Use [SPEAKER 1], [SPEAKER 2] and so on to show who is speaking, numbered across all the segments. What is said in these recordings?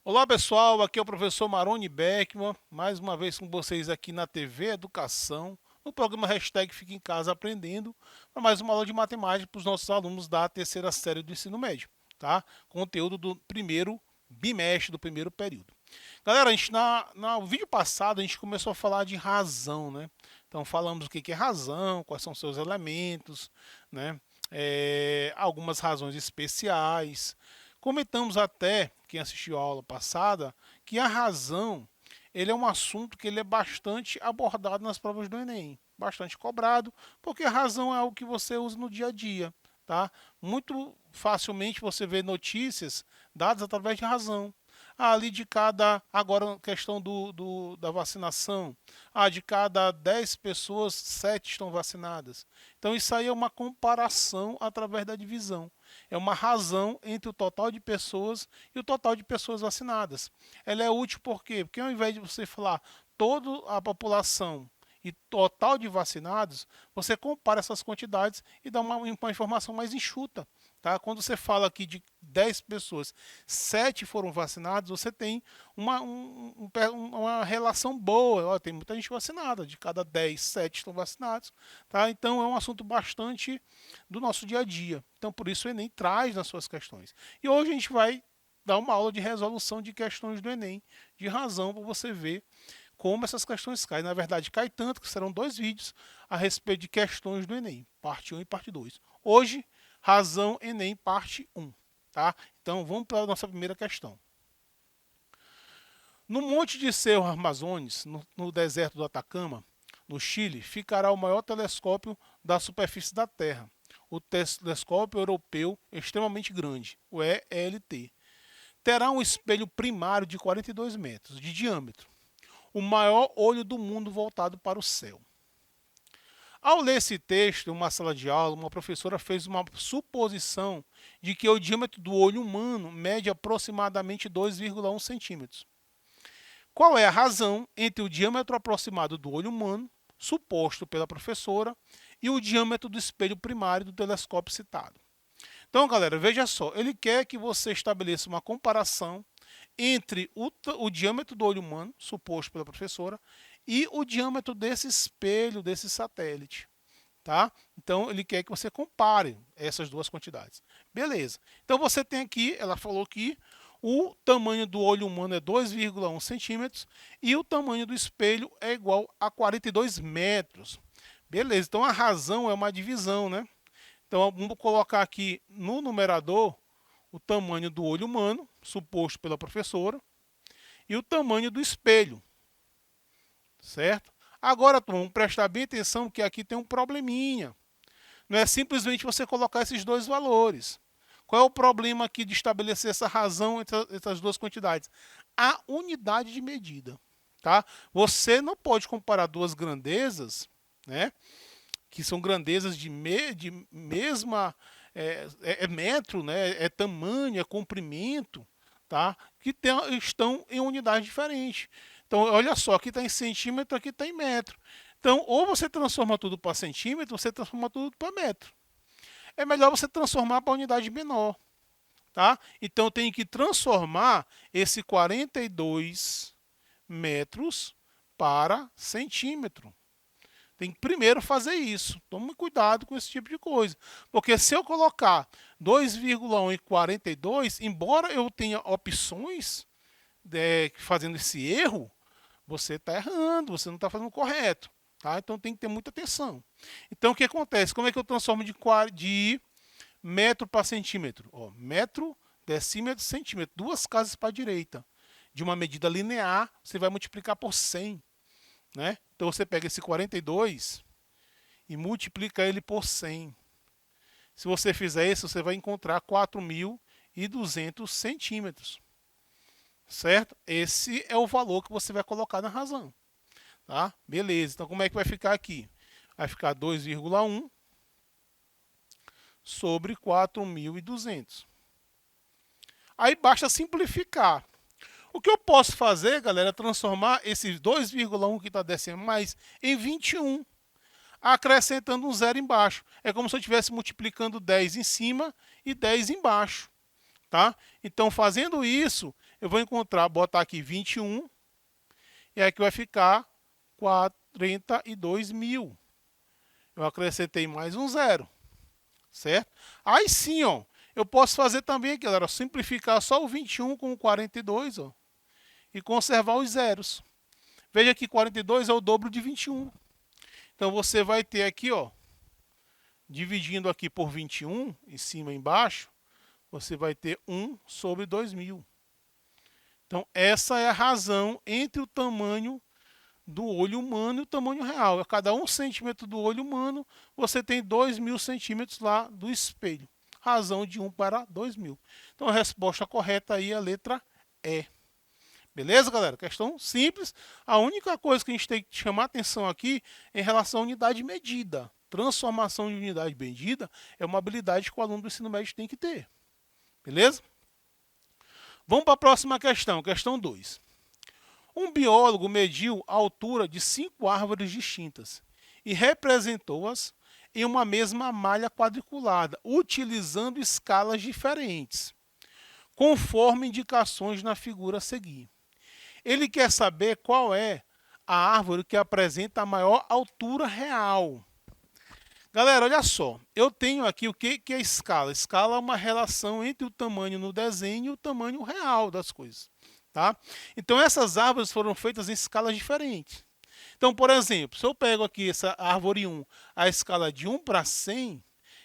[SPEAKER 1] Olá pessoal, aqui é o professor Maroni Beckman, mais uma vez com vocês aqui na TV Educação, no programa Hashtag Fique em Casa Aprendendo, para mais uma aula de matemática para os nossos alunos da terceira série do ensino médio, tá? Conteúdo do primeiro bimestre, do primeiro período. Galera, a gente no vídeo passado a gente começou a falar de razão, né? Então falamos o que é razão, quais são seus elementos, né? Algumas razões especiais. Comentamos até, quem assistiu a aula passada, que a razão ele é um assunto que ele é bastante abordado nas provas do Enem, bastante cobrado, porque a razão é algo que você usa no dia a dia, tá? Muito facilmente você vê notícias dadas através de razão. Ali de cada, agora questão da vacinação, de cada 10 pessoas, 7 estão vacinadas. Então isso aí é uma comparação através da divisão. É uma razão entre o total de pessoas e o total de pessoas vacinadas. Ela é útil por quê? Porque ao invés de você falar toda a população e total de vacinados, você compara essas quantidades e dá uma informação mais enxuta. Tá? Quando você fala aqui de 10 pessoas, 7 foram vacinados, você tem uma relação boa. Ó, tem muita gente vacinada, de cada 10, 7 estão vacinados. Tá? Então é um assunto bastante do nosso dia a dia. Então por isso o Enem traz nas suas questões. E hoje a gente vai dar uma aula de resolução de questões do Enem, de razão, para você ver como essas questões caem. Na verdade, cai tanto que serão 2 vídeos a respeito de questões do Enem, parte 1 e parte 2. Hoje, razão Enem, parte 1. Tá? Então, vamos para a nossa primeira questão. No Monte de Cerro Amazonas, no deserto do Atacama, no Chile, ficará o maior telescópio da superfície da Terra, o telescópio europeu extremamente grande, o ELT. Terá um espelho primário de 42 metros de diâmetro, o maior olho do mundo voltado para o céu. Ao ler esse texto em uma sala de aula, uma professora fez uma suposição de que o diâmetro do olho humano mede aproximadamente 2,1 centímetros. Qual é a razão entre o diâmetro aproximado do olho humano, suposto pela professora, e o diâmetro do espelho primário do telescópio citado? Então, galera, veja só, ele quer que você estabeleça uma comparação entre o diâmetro do olho humano, suposto pela professora, e o diâmetro desse espelho, desse satélite. Tá? Então, ele quer que você compare essas duas quantidades. Beleza. Então, você tem aqui, ela falou que o tamanho do olho humano é 2,1 centímetros e o tamanho do espelho é igual a 42 metros. Beleza. Então, a razão é uma divisão, né? Então, vamos colocar aqui no numerador o tamanho do olho humano, suposto pela professora, e o tamanho do espelho, certo? Agora, vamos prestar bem atenção que aqui tem um probleminha. Não é simplesmente você colocar esses dois valores. Qual é o problema aqui de estabelecer essa razão entre essas duas quantidades? A unidade de medida. Tá? Você não pode comparar duas grandezas, né, que são grandezas de mesma metro, né, é tamanho, é comprimento, tá, que estão em unidade diferente. Então, olha só, aqui está em centímetro, aqui está em metro. Então, ou você transforma tudo para centímetro, ou você transforma tudo para metro. É melhor você transformar para unidade menor. Tá? Então, eu tenho que transformar esse 42 metros para centímetro. Tem que primeiro fazer isso. Tome cuidado com esse tipo de coisa. Porque se eu colocar 2,1 e 42, embora eu tenha opções fazendo esse erro, você está errando, você não está fazendo o correto. Tá? Então tem que ter muita atenção. Então o que acontece? Como é que eu transformo de metro para centímetro? Ó, metro, decímetro, centímetro. 2 casas para a direita. De uma medida linear, você vai multiplicar por 100. Né? Então você pega esse 42 e multiplica ele por 100. Se você fizer isso, você vai encontrar 4.200 centímetros. Certo? Esse é o valor que você vai colocar na razão. Tá? Beleza. Então como é que vai ficar aqui? Vai ficar 2,1 sobre 4.200. Aí basta simplificar. O que eu posso fazer, galera, é transformar esses 2,1 que está descendo mais em 21, acrescentando um zero embaixo. É como se eu estivesse multiplicando 10 em cima e 10 embaixo. Tá? Então, fazendo isso, eu vou botar aqui 21, e aqui vai ficar 42 mil. Eu acrescentei mais um zero, certo? Aí sim, ó, eu posso fazer também, galera, simplificar só o 21 com o 42, ó, e conservar os zeros. Veja que 42 é o dobro de 21. Então, você vai ter aqui, ó, dividindo aqui por 21, em cima e embaixo, você vai ter 1 sobre 2.000. Então, essa é a razão entre o tamanho do olho humano e o tamanho real. A cada 1 centímetro do olho humano, você tem 2.000 centímetros lá do espelho. Razão de 1 para 2.000. Então, a resposta correta aí é a letra E. Beleza, galera? Questão simples. A única coisa que a gente tem que chamar atenção aqui é em relação à unidade medida. Transformação de unidade medida é uma habilidade que o aluno do ensino médio tem que ter. Beleza? Vamos para a próxima questão, questão 2. Um biólogo mediu a altura de 5 árvores distintas e representou-as em uma mesma malha quadriculada, utilizando escalas diferentes, conforme indicações na figura a seguir. Ele quer saber qual é a árvore que apresenta a maior altura real. Galera, olha só, eu tenho aqui o que é escala. Escala é uma relação entre o tamanho no desenho e o tamanho real das coisas. Tá? Então, essas árvores foram feitas em escalas diferentes. Então, por exemplo, se eu pego aqui essa árvore 1, a escala de 1 para 100,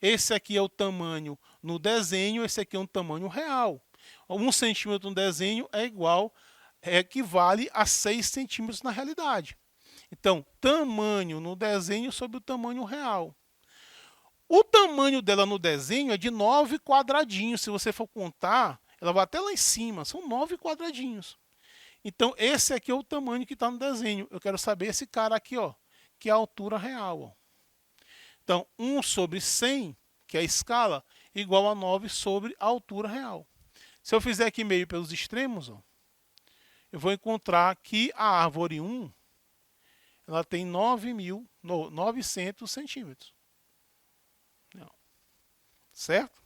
[SPEAKER 1] esse aqui é o tamanho no desenho, esse aqui é um tamanho real. 1 centímetro no desenho equivale a 6 centímetros na realidade. Então, tamanho no desenho sobre o tamanho real. O tamanho dela no desenho é de 9 quadradinhos. Se você for contar, ela vai até lá em cima. São 9 quadradinhos. Então, esse aqui é o tamanho que está no desenho. Eu quero saber esse cara aqui, ó, que é a altura real. Ó. Então, 1 sobre 100, que é a escala, igual a 9 sobre a altura real. Se eu fizer aqui meio pelos extremos, ó, eu vou encontrar que a árvore 1 ela tem 900 centímetros. Certo?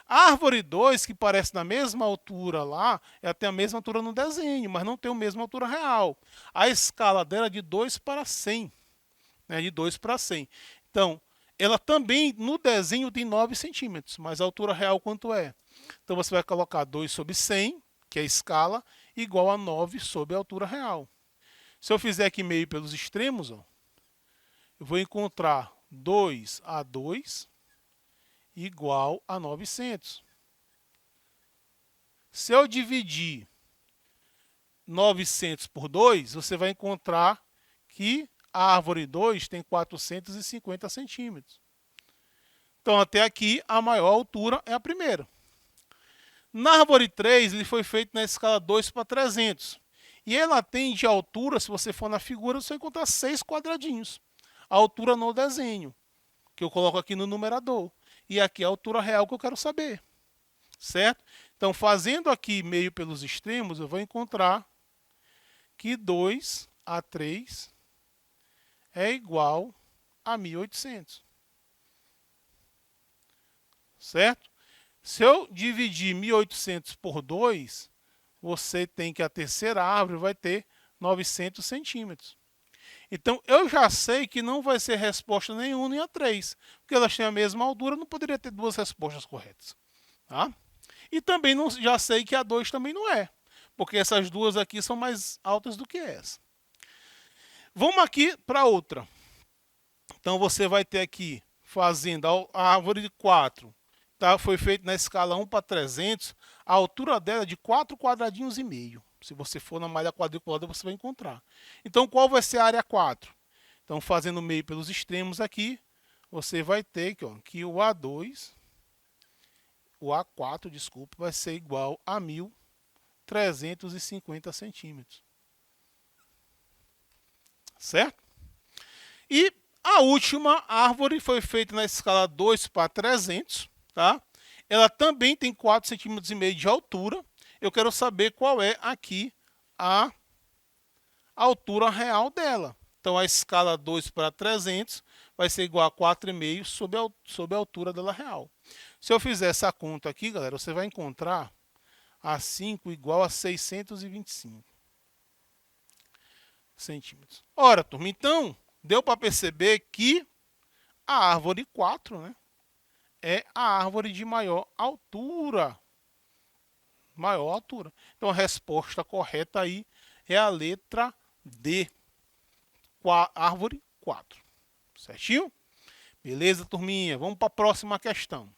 [SPEAKER 1] A árvore 2, que parece na mesma altura lá, ela tem a mesma altura no desenho, mas não tem a mesma altura real. A escala dela é de 2 para 100. Né? De 2 para 100. Então, ela também no desenho tem 9 centímetros, mas a altura real quanto é? Então, você vai colocar 2 sobre 100, que é a escala, igual a 9 sobre a altura real. Se eu fizer aqui meio pelos extremos, ó, eu vou encontrar 2 a 2 igual a 900. Se eu dividir 900 por 2, você vai encontrar que a árvore 2 tem 450 centímetros. Então, até aqui, a maior altura é a primeira. Na árvore 3, ele foi feito na escala 2 para 300. E ela tem de altura, se você for na figura, você vai encontrar 6 quadradinhos. A altura no desenho, que eu coloco aqui no numerador. E aqui é a altura real que eu quero saber. Certo? Então, fazendo aqui meio pelos extremos, eu vou encontrar que 2 a 3 é igual a 1.800. Certo? Se eu dividir 1.800 por 2, você tem que a terceira árvore vai ter 900 centímetros. Então, eu já sei que não vai ser resposta nem 1 nem a 3, porque elas têm a mesma altura, não poderia ter duas respostas corretas. Tá? E também já sei que a 2 também não é, porque essas duas aqui são mais altas do que essa. Vamos aqui para outra. Então, você vai ter aqui, fazendo a árvore 4, tá? Foi feita na escala 1 para 300, a altura dela é de 4 quadradinhos e meio. Se você for na malha quadriculada, você vai encontrar. Então, qual vai ser a área 4? Então, fazendo meio pelos extremos aqui, você vai ter que o A4, desculpa, vai ser igual a 1.350 centímetros. Certo? E a última árvore foi feita na escala 2 para 300, tá? Ela também tem 4,5 cm de altura. eu quero saber qual é aqui a altura real dela. Então, a escala 2 para 300 vai ser igual a 4,5 sobre a altura dela real. Se eu fizer essa conta aqui, galera, você vai encontrar a 5 igual a 625 centímetros. Ora, turma, então, deu para perceber que a árvore 4, né, é a árvore de maior altura. Maior altura. Então, a resposta correta aí é a letra D. Árvore 4. Certinho? Beleza, turminha? Vamos para a próxima questão.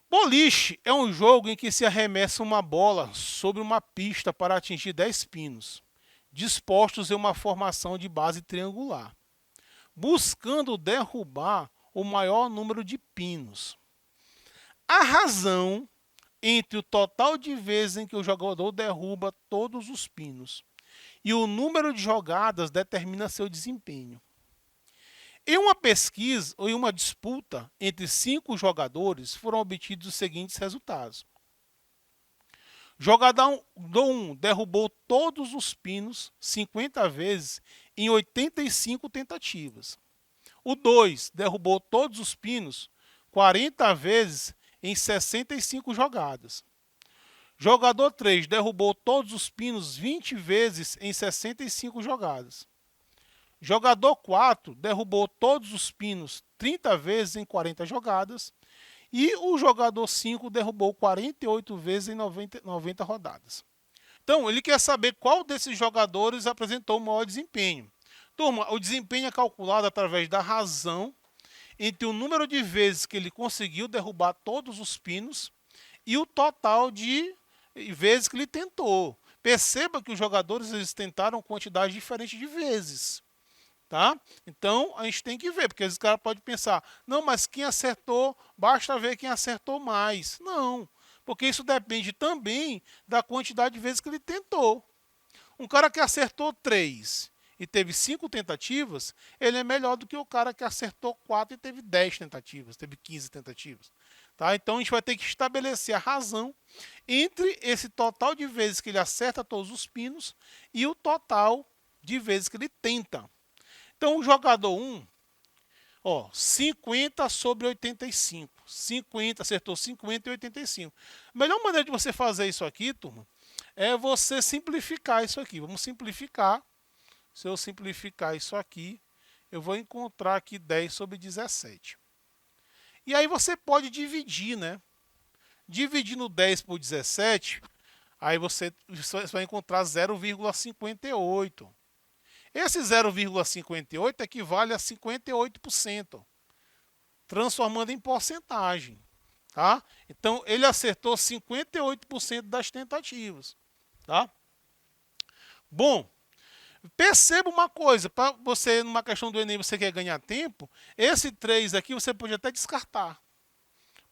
[SPEAKER 1] Boliche é um jogo em que se arremessa uma bola sobre uma pista para atingir 10 pinos, dispostos em uma formação de base triangular, buscando derrubar o maior número de pinos. A razão entre o total de vezes em que o jogador derruba todos os pinos e o número de jogadas determina seu desempenho. Em uma pesquisa ou em uma disputa entre 5 jogadores, foram obtidos os seguintes resultados. Jogador 1 derrubou todos os pinos 50 vezes em 85 tentativas. O 2 derrubou todos os pinos 40 vezes em 65 jogadas. Jogador 3 derrubou todos os pinos 20 vezes em 65 jogadas. Jogador 4 derrubou todos os pinos 30 vezes em 40 jogadas. E o jogador 5 derrubou 48 vezes em 90 rodadas. Então, ele quer saber qual desses jogadores apresentou o maior desempenho. Turma, o desempenho é calculado através da razão entre o número de vezes que ele conseguiu derrubar todos os pinos e o total de vezes que ele tentou. Perceba que os jogadores eles tentaram quantidade diferente de vezes. Tá? Então, a gente tem que ver, porque os caras podem pensar, não, mas quem acertou, basta ver quem acertou mais. Não, porque isso depende também da quantidade de vezes que ele tentou. Um cara que acertou 3 e teve 5 tentativas, ele é melhor do que o cara que acertou 4 e teve 10 tentativas, teve 15 tentativas. Tá? Então, a gente vai ter que estabelecer a razão entre esse total de vezes que ele acerta todos os pinos e o total de vezes que ele tenta. Então, o jogador 1, 50 sobre 85. 50, acertou 50 e 85. A melhor maneira de você fazer isso aqui, turma, é você simplificar isso aqui. Vamos simplificar. Se eu simplificar isso aqui, eu vou encontrar aqui 10 sobre 17. E aí você pode dividir, né? Dividindo 10 por 17, aí você vai encontrar 0,58. Esse 0,58 equivale a 58%, transformando em porcentagem. Tá? Então, ele acertou 58% das tentativas. Tá? Bom, perceba uma coisa, para você, numa questão do Enem, você quer ganhar tempo, esse 3 aqui você pode até descartar.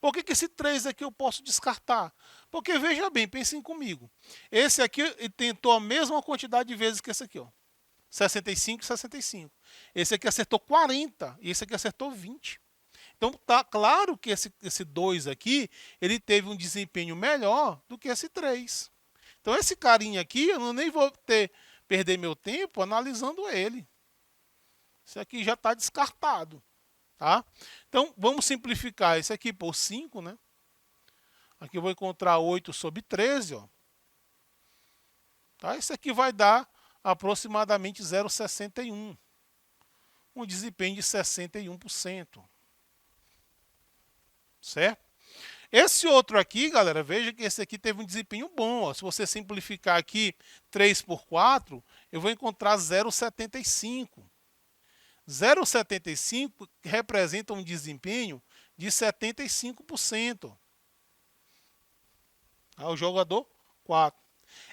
[SPEAKER 1] Por que esse 3 aqui eu posso descartar? Porque, veja bem, pensem comigo. Esse aqui tentou a mesma quantidade de vezes que esse aqui, 65 e 65. Esse aqui acertou 40 e esse aqui acertou 20. Então, tá claro que esse 2 aqui, ele teve um desempenho melhor do que esse 3. Então, esse carinha aqui, eu nem vou perder meu tempo analisando ele. Esse aqui já está descartado. Tá? Então, vamos simplificar esse aqui por 5, né? Aqui eu vou encontrar 8 sobre 13, ó. Tá? Esse aqui vai dar aproximadamente 0,61. Um desempenho de 61%. Certo? Esse outro aqui, galera, veja que esse aqui teve um desempenho bom. Ó. Se você simplificar aqui 3 por 4, eu vou encontrar 0,75. 0,75 representa um desempenho de 75%. O jogador 4.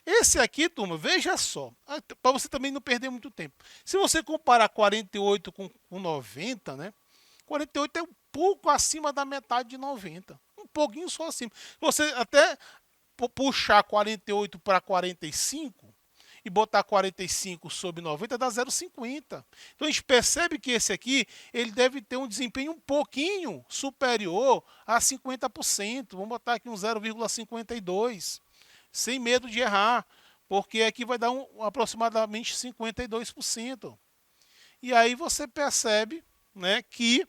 [SPEAKER 1] Esse aqui, turma, veja só, para você também não perder muito tempo. Se você comparar 48 com 90, né? 48 é um pouco acima da metade de 90. Um pouquinho só acima. Você até puxar 48 para 45 e botar 45 sobre 90 dá 0,50. Então a gente percebe que esse aqui ele deve ter um desempenho um pouquinho superior a 50%. Vamos botar aqui um 0,52. sem medo de errar, porque aqui vai dar aproximadamente 52%. E aí você percebe, né, que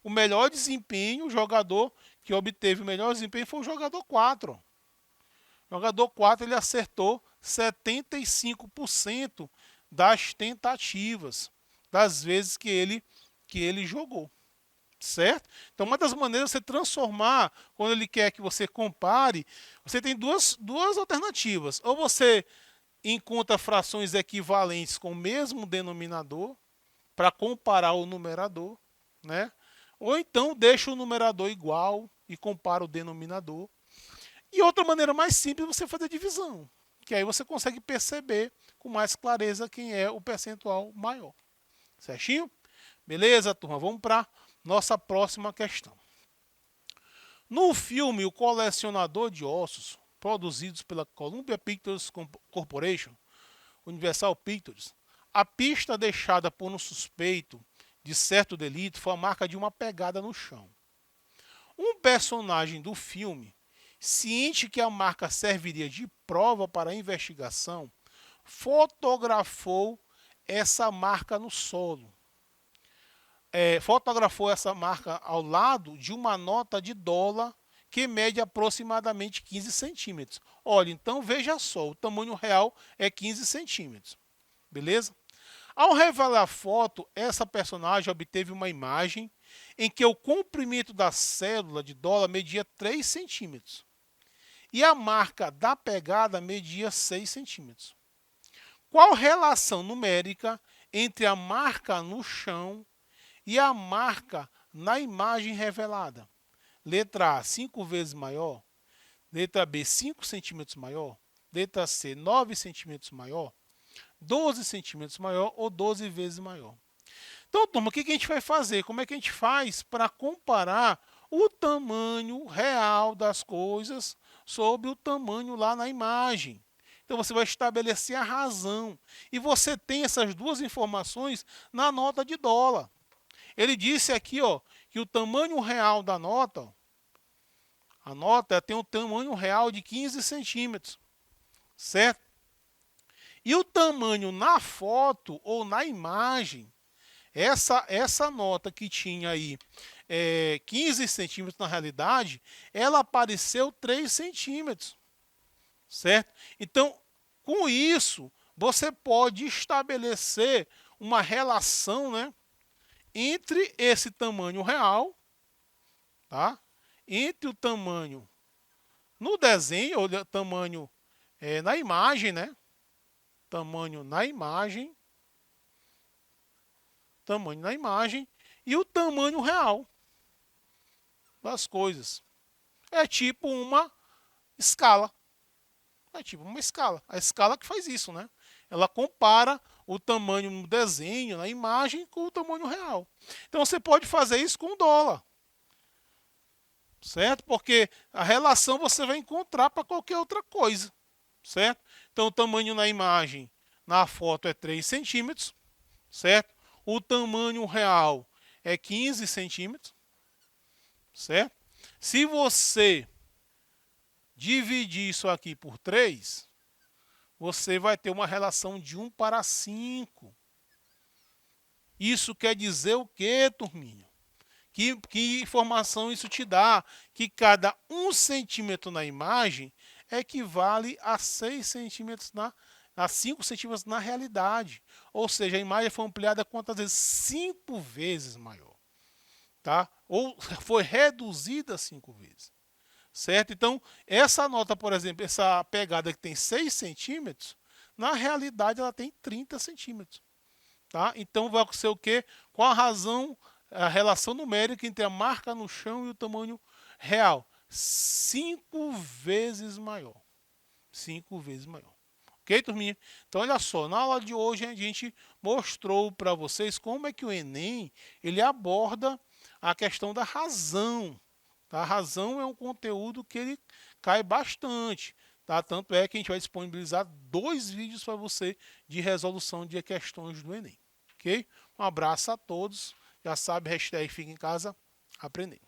[SPEAKER 1] o melhor desempenho, o jogador que obteve o melhor desempenho foi o jogador 4. O jogador 4 ele acertou 75% das tentativas, das vezes que ele jogou. Certo? Então, uma das maneiras de você transformar, quando ele quer que você compare, você tem duas alternativas. Ou você encontra frações equivalentes com o mesmo denominador, para comparar o numerador, né? Ou então deixa o numerador igual e compara o denominador. E outra maneira mais simples é você fazer divisão, que aí você consegue perceber com mais clareza quem é o percentual maior. Certinho? Beleza, turma? Vamos para nossa próxima questão. No filme O Colecionador de Ossos, produzidos pela Columbia Pictures Corporation, Universal Pictures, a pista deixada por um suspeito de certo delito foi a marca de uma pegada no chão. Um personagem do filme, ciente que a marca serviria de prova para a investigação, fotografou essa marca no solo. Fotografou essa marca ao lado de uma nota de dólar que mede aproximadamente 15 centímetros. Olha, então veja só, o tamanho real é 15 centímetros. Beleza? Ao revelar a foto, essa personagem obteve uma imagem em que o comprimento da cédula de dólar media 3 centímetros e a marca da pegada media 6 centímetros. Qual relação numérica entre a marca no chão e a marca na imagem revelada? Letra A, 5 vezes maior. Letra B, 5 centímetros maior. Letra C, 9 centímetros maior. 12 centímetros maior ou 12 vezes maior. Então, turma, o que a gente vai fazer? Como é que a gente faz para comparar o tamanho real das coisas sobre o tamanho lá na imagem? Então, você vai estabelecer a razão. E você tem essas duas informações na nota de dólar. Ele disse aqui, ó, que o tamanho real da nota, ó, a nota tem um tamanho real de 15 centímetros, certo? E o tamanho na foto ou na imagem, essa nota que tinha aí 15 centímetros na realidade, ela apareceu 3 centímetros, certo? Então, com isso, você pode estabelecer uma relação, né, entre esse tamanho real, tá? Entre o tamanho no desenho, ou tamanho na imagem, né? Tamanho na imagem e o tamanho real das coisas. É tipo uma escala. É tipo uma escala. A escala que faz isso, né? Ela compara o tamanho no desenho, na imagem, com o tamanho real. Então você pode fazer isso com o dólar. Certo? Porque a relação você vai encontrar para qualquer outra coisa. Certo? Então o tamanho na imagem, na foto é 3 centímetros. Certo? O tamanho real é 15 centímetros. Certo? Se você dividir isso aqui por 3, você vai ter uma relação de 1 para 5. Isso quer dizer o quê, turminha? Que informação isso te dá? Que cada 1 centímetro na imagem equivale a 6 centímetros a 5 centímetros na realidade. Ou seja, a imagem foi ampliada quantas vezes? 5 vezes maior. Tá? Ou foi reduzida 5 vezes. Certo? Então, essa nota, por exemplo, essa pegada que tem 6 centímetros, na realidade ela tem 30 centímetros. Tá? Então, vai ser o quê? Qual a razão, a relação numérica entre a marca no chão e o tamanho real? 5 vezes maior. 5 vezes maior. Ok, turminha? Então, olha só, na aula de hoje a gente mostrou para vocês como é que o Enem ele aborda a questão da razão. A razão é um conteúdo que ele cai bastante. Tá? Tanto é que a gente vai disponibilizar 2 vídeos para você de resolução de questões do Enem. Ok? Um abraço a todos. Já sabe, hashtag fica em casa, aprendendo.